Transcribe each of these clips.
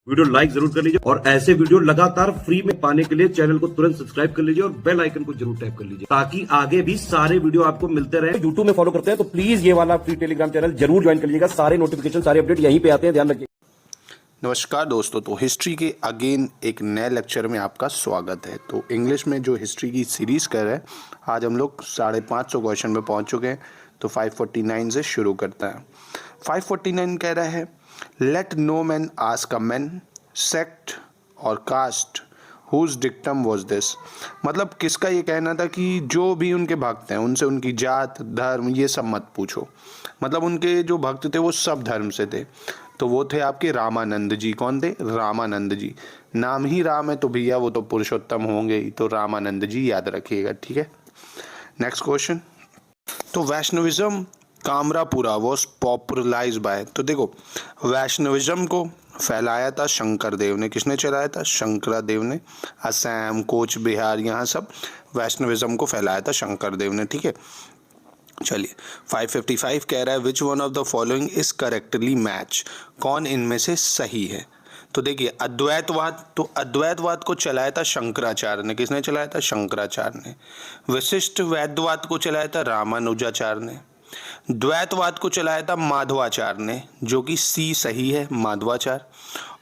Video like जरूर कर लीजिए और ऐसे वीडियो लगातार फ्री में पाने के लिए चैनल को तुरंत सब्सक्राइब कर लीजिए और बेल आइकन को जरूर टैप कर लीजिए ताकि आगे भी सारे वीडियो आपको मिलते रहे। यूट्यूब में फॉलो करते हैं तो प्लीज ये वाला फ्री टेलीग्राम चैनल जरूर ज्वाइन कर लीजिएगा। सारे नोटिफिकेशन सारे अपडेट यहीं पे आते हैं, ध्यान रखिए। नमस्कार दोस्तों, तो हिस्ट्री के अगेन एक नए लेक्चर में आपका स्वागत है। तो इंग्लिश में जो हिस्ट्री की सीरीज़ कर रहे हैं, आज हम लोग 550 क्वेश्चन में पहुंच चुके हैं। तो 549 से शुरू करते हैं। 549 कह रहा है, let no man ask a man sect और caste whose dictum was this. मतलब किसका ये कहना था कि जो भी उनके भक्त हैं उनसे उनकी जात धर्म ये सब मत पूछो। मतलब उनके जो भक्त थे वो सब धर्म से थे। तो वो थे आपके रामानंद जी। कौन थे? रामानंद जी। नाम ही राम है तो भैया वो तो पुरुषोत्तम होंगे ही, तो रामानंद जी याद रखिएगा, ठीक है। नेक्स्ट क्वेश्चन, तो वैष्णविज्म कामरापुरा वॉज पॉपुलराइज बाय। तो देखो, वैष्णविज्म को फैलाया था शंकर देव ने। किसने चलाया था? शंकरादेव ने। असम, कोच बिहार, यहाँ सब वैष्णविज्म को फैलाया था शंकर देव ने, ठीक है। चलिए 555 कह रहा है, which one of the following is correctly match. कौन इनमें से सही है? तो देखिए, अद्वैतवाद, तो अद्वैतवाद को चलाया था शंकराचार्य ने। किसने चलाया था? शंकराचार्य ने। विशिष्ट वैद्यवाद को चलाया था रामानुजाचार्य ने। द्वैतवाद को चलाया था माधवाचार्य ने, जो कि सी सही है, माधवाचार्य।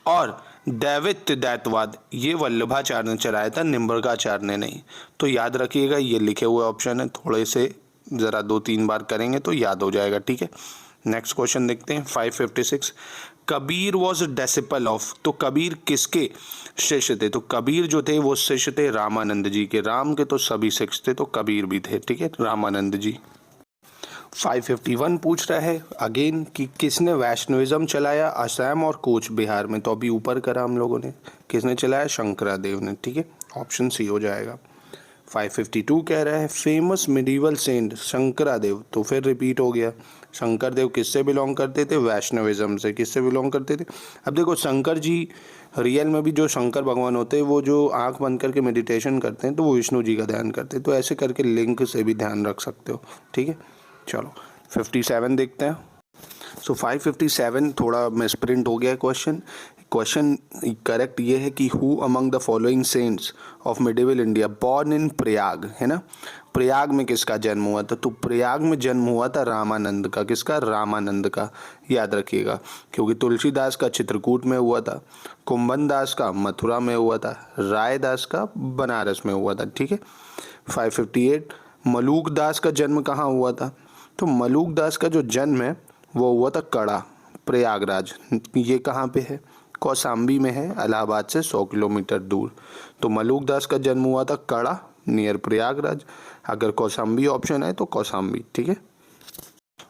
और दैवित्य दैतवाद ये वल्लभाचार्य ने चलाया था, निम्बर्गाचार्य ने नहीं। तो याद रखिएगा, ये लिखे हुए ऑप्शन है, थोड़े से ज़रा 2-3 बार करेंगे तो याद हो जाएगा, ठीक है। नेक्स्ट क्वेश्चन देखते हैं 556। Kabir was disciple of. तो कबीर किसके शिष्य थे? तो कबीर जो थे वो शिष्य थे रामानंद जी के। राम के तो सभी शिष्य थे, तो कबीर भी थे, ठीक है, रामानंद जी। 551 पूछ रहा है अगेन कि किसने वैष्णविज्म चलाया असम और कोच बिहार में। तो अभी ऊपर करा हम लोगों ने, किसने चलाया? शंकरादेव ने, ठीक है, ऑप्शन सी हो जाएगा। 552 कह रहा है, फेमस मिडीवल सेंट शंकरादेव। तो फिर रिपीट हो गया। शंकरदेव किससे बिलोंग करते थे? वैष्णविज्म से। किससे बिलोंग करते थे? अब देखो, शंकर जी रियल में भी जो शंकर भगवान होते हैं वो जो आंख बंद करके मेडिटेशन करते हैं तो वो विष्णु जी का ध्यान करते हैं। तो ऐसे करके लिंक से भी ध्यान रख सकते हो, ठीक है। चलो 57 देखते हैं। सो 557 थोड़ा मिसप्रिंट हो गया क्वेश्चन करेक्ट ये है कि who among the following saints of medieval India born in Prayag, है ना। प्रयाग में किसका जन्म हुआ था? तो प्रयाग में जन्म हुआ था रामानंद का। किसका? रामानंद का, याद रखिएगा। क्योंकि तुलसीदास का चित्रकूट में हुआ था, कुंभन दास का मथुरा में हुआ था, रायदास का बनारस में हुआ था, ठीक है। 558 मलूक दास का जन्म कहाँ हुआ था? तो मलूक दास का जो जन्म है वो हुआ था कड़ा, प्रयागराज। ये कहाँ पे है? कौशाम्बी में है, इलाहाबाद से 100 किलोमीटर दूर। तो मलूक दास का जन्म हुआ था कड़ा नियर प्रयागराज। अगर कौशाम्बी ऑप्शन है तो कौशाम्बी, ठीक है।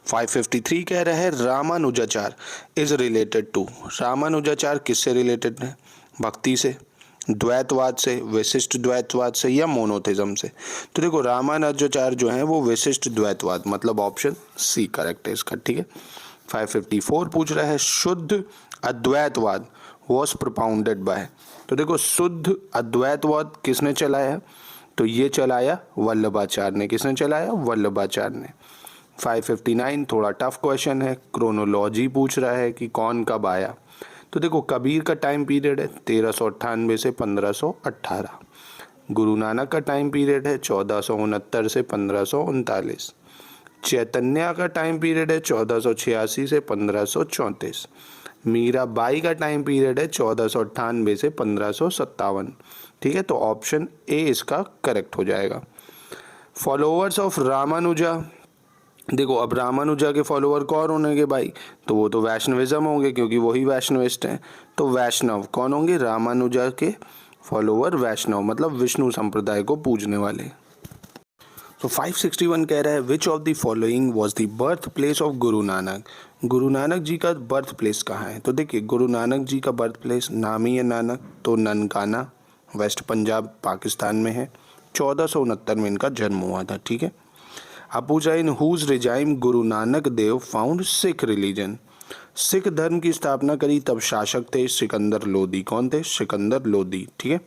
553 कह रहा है, Ramanujacharya is related to. Ramanujacharya किससे रिलेटेड है? भक्ति से, द्वैतवाद से, विशिष्ट द्वैतवाद से, या मोनोथिज्म से। तो देखो, रामानुजाचार्य जो है वो विशिष्ट द्वैतवाद, मतलब ऑप्शन सी करेक्ट है इसका, ठीक है। 554 पूछ रहा है, शुद्ध अद्वैतवाद वॉज प्रोपाउंडेड बाय। तो देखो, शुद्ध अद्वैतवाद किसने चलाया? तो ये चलाया वल्लभाचार्य ने। किसने चलाया? वल्लभाचार्य ने। 559 थोड़ा टफ क्वेश्चन है, क्रोनोलॉजी पूछ रहा है कि कौन कब आया। तो देखो, कबीर का टाइम पीरियड है 1398 से 1518। गुरु नानक का टाइम पीरियड है 1469 से 1539। चैतन्य का टाइम पीरियड है 1486 से 1534। मीराबाई का टाइम पीरियड है 1498 से 1557, ठीक है। तो ऑप्शन ए इसका करेक्ट हो जाएगा। फॉलोअर्स ऑफ रामानुजा, देखो अब रामानुजा के फॉलोअर कौन होंगे भाई? तो वो तो वैष्णविज्म होंगे, क्योंकि वही वैष्णविस्ट हैं। तो वैष्णव कौन होंगे? रामानुजा के फॉलोअर वैष्णव, मतलब विष्णु संप्रदाय को पूजने वाले। तो 561 कह रहा है, which of the following was the birth place of Guru Nanak. Guru Nanak ji का बर्थ प्लेस कहाँ है? तो देखिए, गुरु नानक जी का बर्थ प्लेस नाम ही है नानक, तो ननकाना, वेस्ट पंजाब, पाकिस्तान में है। 1469 में इनका जन्म हुआ था, ठीक है। अब पूछा, in whose regime Guru Nanak Dev found Sikh religion. Sikh धर्म की स्थापना करी तब शासक थे सिकंदर लोदी। कौन थे? सिकंदर लोदी, ठीक है।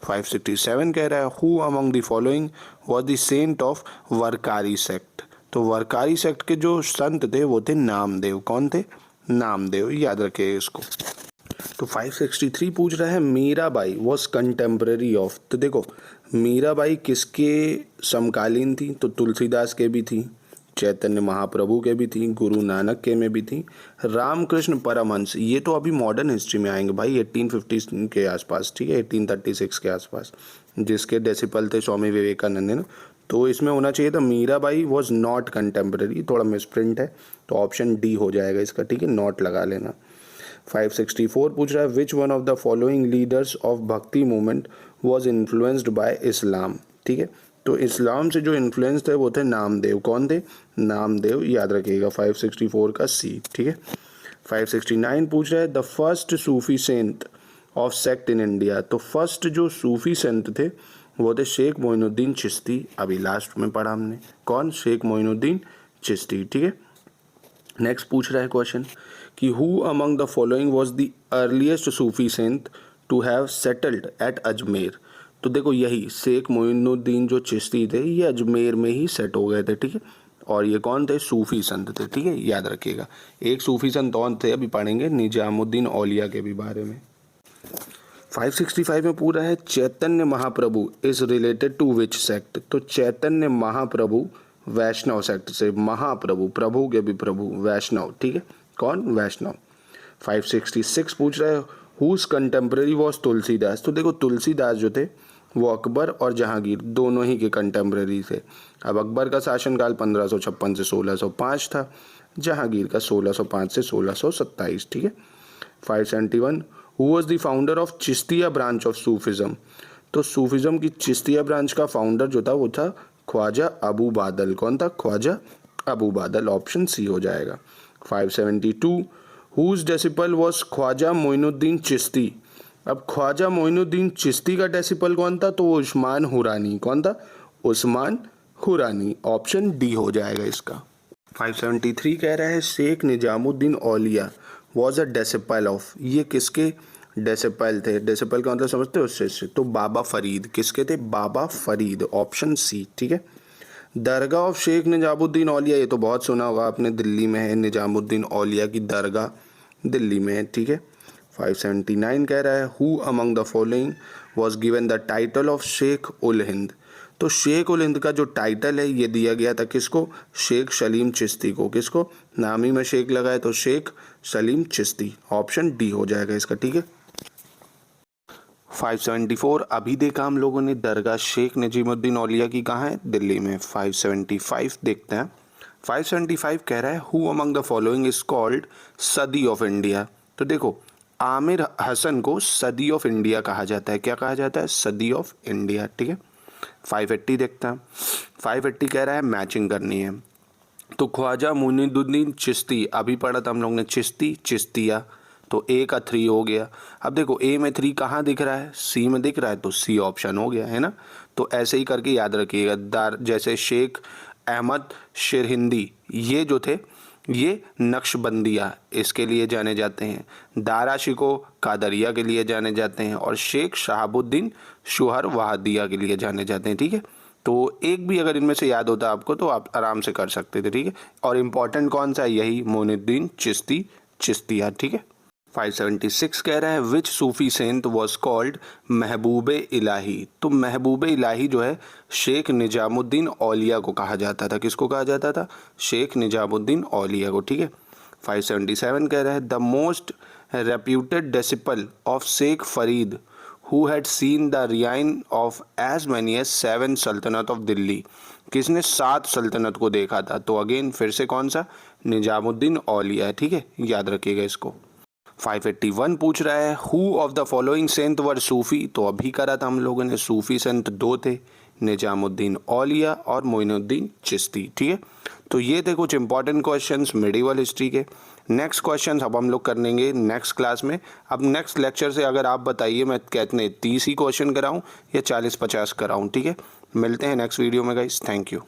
567 कह रहा है, who among the following was the saint of Warkari sect. तो वरकारी सेक्ट के जो संत थे वो थे नामदेव। कौन थे? नामदेव, याद रखिए इसको। तो 563 पूछ रहा है मीराबाई वॉज कंटेम्प्रेरी ऑफ। तो देखो मीराबाई किसके समकालीन थी, तो तुलसीदास के भी थी, चैतन्य महाप्रभु के भी थी, गुरु नानक के में भी थी, रामकृष्ण परमहंस, ये तो अभी मॉडर्न हिस्ट्री में आएंगे भाई 1850 के आसपास, ठीक है 1836 के आसपास, जिसके डेसिपल थे स्वामी विवेकानंद है ना। तो इसमें होना चाहिए था मीराबाई वॉज नॉट कंटेम्प्रेरी, थोड़ा मिसप्रिंट है, तो ऑप्शन डी हो जाएगा इसका, ठीक है, नॉट लगा लेना। 564 पूछ रहा है which one of the following leaders of भक्ति मूवमेंट वॉज इन्फ्लुएंस्ड बाय इस्लाम, ठीक है। तो इस्लाम से जो इन्फ्लुएंस थे वो थे नामदेव। कौन थे? नामदेव, याद रखिएगा 564 का सी, ठीक है। 569 पूछ रहा है the first Sufi saint of sect in India. तो फर्स्ट जो सूफी संत थे वो थे शेख मोइनुद्दीन चिश्ती, अभी लास्ट में पढ़ा हमने, कौन? शेख मोइनुद्दीन चिश्ती, ठीक है। नेक्स्ट पूछ रहा है क्वेश्चन कि who among the following was the earliest Sufi saint to have settled at Ajmer. तो देखो यही शेख मोइनुद्दीन जो चिश्ती थे ये अजमेर में ही सेट हो गए थे, ठीक है। और ये कौन थे? सूफी संत थे, ठीक है, याद रखिएगा। एक सूफी संत और थे, अभी पढ़ेंगे निजामुद्दीन औलिया के भी बारे में। 565 में पूरा है Chaitanya Mahaprabhu is related to which sect. तो चैतन्य महाप्रभु वैष्णव सेक्ट से, महाप्रभु प्रभु के भी प्रभु, वैष्णव, ठीक है, कौन? वैष्णव। 566 पूछ रहा है हुज कंटेम्प्रेरी वॉज तुलसीदास। तो देखो तुलसीदास जो थे वो अकबर और जहांगीर दोनों ही के कंटेम्प्रेरी थे। अब अकबर का शासनकाल 1556 से 1605 था, जहांगीर का 1605 से 1627, ठीक है। 571 who was the founder of Chishtiya branch of Sufism. तो सूफिज्म की चिश्तिया ब्रांच का फाउंडर जो था वो था ख्वाजा अबू बादल। कौन था? ख्वाजा अबू बादल, ऑप्शन सी हो जाएगा। 572 हुज डेसिपल वॉज ख्वाजा मोइनुद्दीन चिश्ती। अब ख्वाजा मोइनुद्दीन चिश्ती का डेसिपल कौन था? तो उस्मान हुरानी। कौन था? उस्मान हुरानी, ऑप्शन डी हो जाएगा इसका। 573 कह रहा है शेख निजामुद्दीन औलिया वॉज अ डेसिपल ऑफ। ये किसके डेसिपल थे? डेसिपल का मतलब समझते हो उससे? तो बाबा फरीद। किसके थे? बाबा फरीद, ऑप्शन सी, ठीक है। दरगाह ऑफ शेख निजामुद्दीन औलिया, ये तो बहुत सुना होगा आपने, दिल्ली में है निजामुद्दीन औलिया की दरगाह, दिल्ली में है, ठीक है। 579 कह रहा है who among the following was given the title of Shaikh ul Hind. तो शेख उल हिंद का जो टाइटल है ये दिया गया था किसको? शेख सलीम चिश्ती को। किसको? नाम ही में शेख लगा है तो शेख सलीम चिश्ती, ऑप्शन डी हो जाएगा इसका, ठीक है। 574 अभी देखा हम लोगों ने दरगाह शेख नजीमुद्दीन औलिया की, कहाँ है? दिल्ली में। 575 देखते हैं। 575 कह रहा है who among the following is called सदी ऑफ इंडिया। तो देखो आमिर हसन को सदी ऑफ इंडिया कहा जाता है। क्या कहा जाता है? सदी ऑफ इंडिया, ठीक है। 580 देखते हैं। 580 कह रहा है मैचिंग करनी है। तो ख्वाजा मोइनुद्दीन चिश्ती, अभी पढ़ा था हम लोग ने, चिश्ती चिश्तिया, तो ए का 3 हो गया। अब देखो ए में 3 कहाँ दिख रहा है? सी में दिख रहा है, तो सी ऑप्शन हो गया, है ना। तो ऐसे ही करके याद रखिएगा। जैसे शेख अहमद शिरहिंदी ये जो थे ये नक्शबंदिया इसके लिए जाने जाते हैं, दारा शिको कादरिया के लिए जाने जाते हैं, और शेख शहाबुद्दीन शुहर वहादिया के लिए जाने जाते हैं, ठीक है। तो एक भी अगर इनमें से याद होता आपको तो आप आराम से कर सकते थे, ठीक है। और इम्पॉर्टेंट कौन सा? यही मोइनुद्दीन चिश्ती चिश्तिया, ठीक है। 576 कह रहा है विच सूफी सेंट वॉज कॉल्ड महबूब इलाही। तो महबूब इलाही जो है शेख निजामुद्दीन औलिया को कहा जाता था। किसको कहा जाता था? शेख निजामुद्दीन औलिया को, ठीक है। 577 कह रहा है the most reputed disciple of Shaikh Farid who had seen the reign of as many as 7 सल्तनत ऑफ दिल्ली। किसने 7 सल्तनत को देखा था? तो अगेन फिर से कौन सा? निजामुद्दीन औलिया है, ठीक है, याद रखिएगा इसको। 581 पूछ रहा है who of the following saint were Sufi. तो अभी करा था हम लोगों ने, सूफी संत 2 थे, निजामुद्दीन औलिया और मोइनुद्दीन चिश्ती, ठीक है। तो ये थे कुछ इंपॉर्टेंट क्वेश्चंस मिडिवल हिस्ट्री के। नेक्स्ट क्वेश्चंस अब हम लोग कर लेंगे नेक्स्ट क्लास में। अब नेक्स्ट लेक्चर से अगर आप बताइए मैं कितने 30 ही क्वेश्चन कराऊं या 40-50 कराऊं, ठीक है। मिलते हैं नेक्स्ट वीडियो में गाइस, थैंक यू।